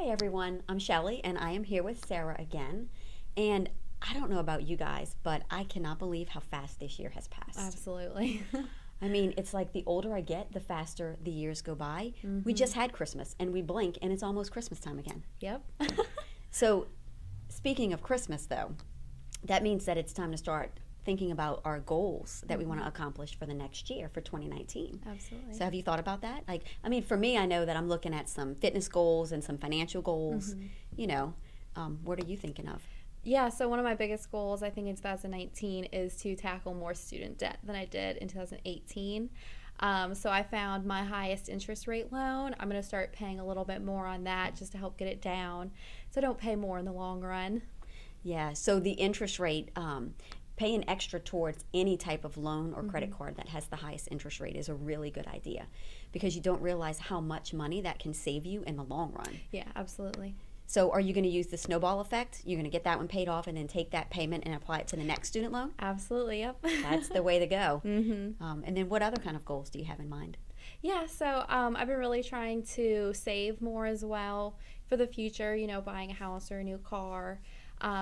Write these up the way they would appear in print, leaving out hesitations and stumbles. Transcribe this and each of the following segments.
Hey everyone, I'm Shelly and I am here with Sarah again. And I don't know about you guys, but I cannot believe how fast this year has passed. Absolutely. I mean, it's like the older I get, the faster the years go by. We hmm just had Christmas and we blink and it's almost Christmas time again. Yep. So, speaking of Christmas though, that means that it's time to start thinking about our goals that we want to accomplish for the next year for 2019. Absolutely. So have you thought about that? Like, I mean, for me, I know that I'm looking at some fitness goals and some financial goals. You know, what are you thinking of? Yeah, so one of my biggest goals, I think, in 2019 is to tackle more student debt than I did in 2018. So I found my highest interest rate loan. I'm going to start paying a little bit more on that just to help get it down so I don't pay more in the long run. Yeah, so the interest rate, paying extra towards any type of loan or credit hmm card that has the highest interest rate is a really good idea because you don't realize how much money that can save you in the long run. Yeah, absolutely. So, are you going to use the snowball effect? You're going to get that one paid off and then take that payment and apply it to the next student loan? Absolutely, yep. That's the way to go. hmm And then, what other kind of goals do you have in mind? Yeah, so I've been really trying to save more as well for the future, buying a house or a new car.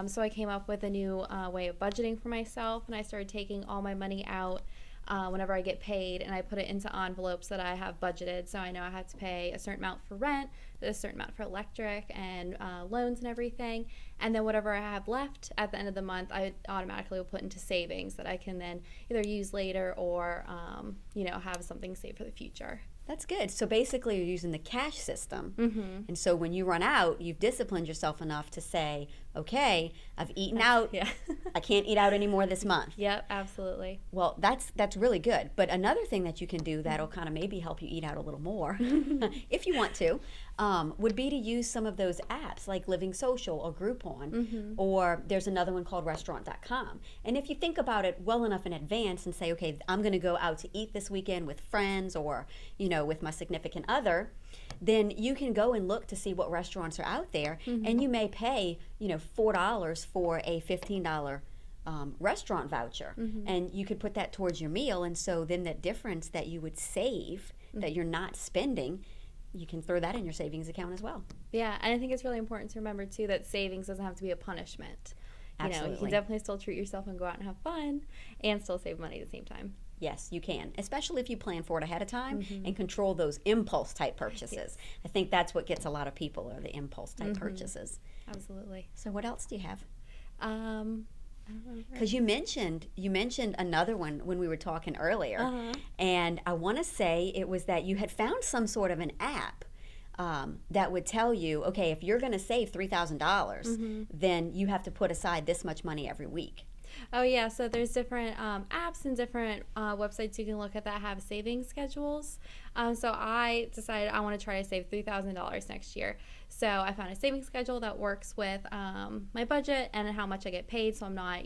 So I came up with a new way of budgeting for myself, and I started taking all my money out whenever I get paid, and I put it into envelopes that I have budgeted. So I know I have to pay a certain amount for rent, a certain amount for electric and loans and everything, and then whatever I have left at the end of the month, I automatically will put into savings that I can then either use later or have something saved for the future. That's good. So basically, you're using the cash system. Mm-hmm. And so when you run out, you've disciplined yourself enough to say, okay, I've eaten out. Yeah. I can't eat out anymore this month. Yep, absolutely. Well, that's really good. But another thing that you can do that'll kind of maybe help you eat out a little more, if you want to, would be to use some of those apps like Living Social or Groupon, or there's another one called Restaurant.com. And if you think about it well enough in advance and say, okay, I'm going to go out to eat this weekend with friends or, with my significant other, then you can go and look to see what restaurants are out there, and you may pay, $4 for a $15 restaurant voucher, and you could put that towards your meal. And so then that difference that you would save, that you're not spending, you can throw that in your savings account as well. Yeah, and I think it's really important to remember too that savings doesn't have to be a punishment. You Absolutely. can definitely still treat yourself and go out and have fun and still save money at the same time. Yes, you can, especially if you plan for it ahead of time and control those impulse type purchases. Yes. I think that's what gets a lot of people are the impulse type purchases. Absolutely. So what else do you have? I don't remember. Because you mentioned another one when we were talking earlier, Uh-huh. and I want to say it was that you had found some sort of an app that would tell you, okay, if you're going to save $3,000, then you have to put aside this much money every week. Oh yeah, so there's different apps and different websites you can look at that have savings schedules. So I decided I want to try to save $3,000 next year. So I found a savings schedule that works with my budget and how much I get paid. So I'm not,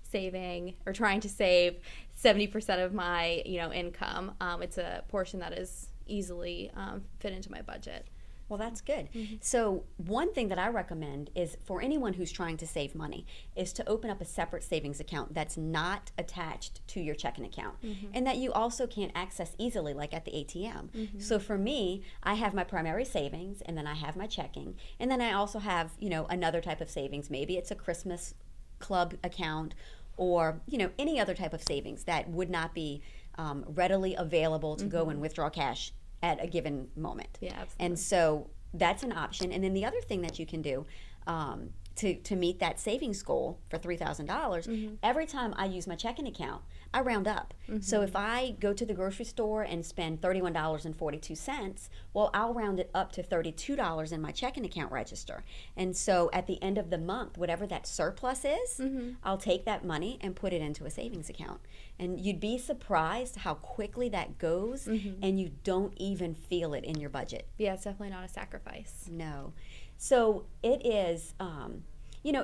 saving or trying to save 70% of my, income. It's a portion that is easily fit into my budget. Well, that's good. So one thing that I recommend is for anyone who's trying to save money is to open up a separate savings account that's not attached to your checking account and that you also can't access easily like at the ATM. So for me, I have my primary savings and then I have my checking and then I also have, another type of savings. Maybe it's a Christmas club account or, any other type of savings that would not be readily available to go and withdraw cash at a given moment. Yeah, absolutely. And so that's an option. And then the other thing that you can do to meet that savings goal for $3,000, every time I use my checking account, I round up. So if I go to the grocery store and spend $31.42, well, I'll round it up to $32 in my checking account register. And so at the end of the month, whatever that surplus is, I'll take that money and put it into a savings account. And you'd be surprised how quickly that goes, and you don't even feel it in your budget. Yeah, it's definitely not a sacrifice. No. So it is,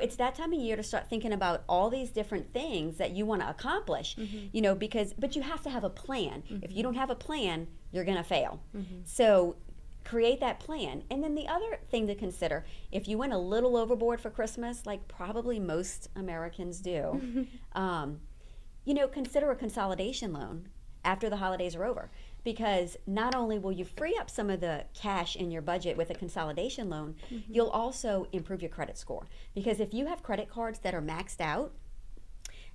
it's that time of year to start thinking about all these different things that you want to accomplish, but you have to have a plan. If you don't have a plan, you're going to fail. So create that plan. And then the other thing to consider, if you went a little overboard for Christmas, like probably most Americans do, consider a consolidation loan after the holidays are over. because not only will you free up some of the cash in your budget with a consolidation loan, you'll also improve your credit score. Because if you have credit cards that are maxed out,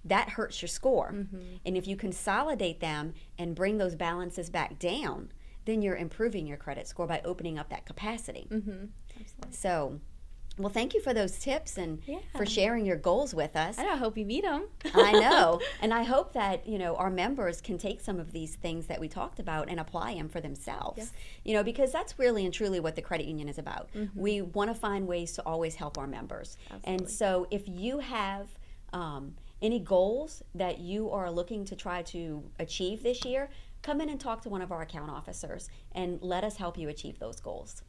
that hurts your score. And if you consolidate them and bring those balances back down, then you're improving your credit score by opening up that capacity. Absolutely. So, well, thank you for those tips and Yeah. for sharing your goals with us. I hope you meet them. I know. And I hope that, our members can take some of these things that we talked about and apply them for themselves. Because that's really and truly what the credit union is about. We want to find ways to always help our members. Absolutely. And so if you have any goals that you are looking to try to achieve this year, come in and talk to one of our account officers and let us help you achieve those goals.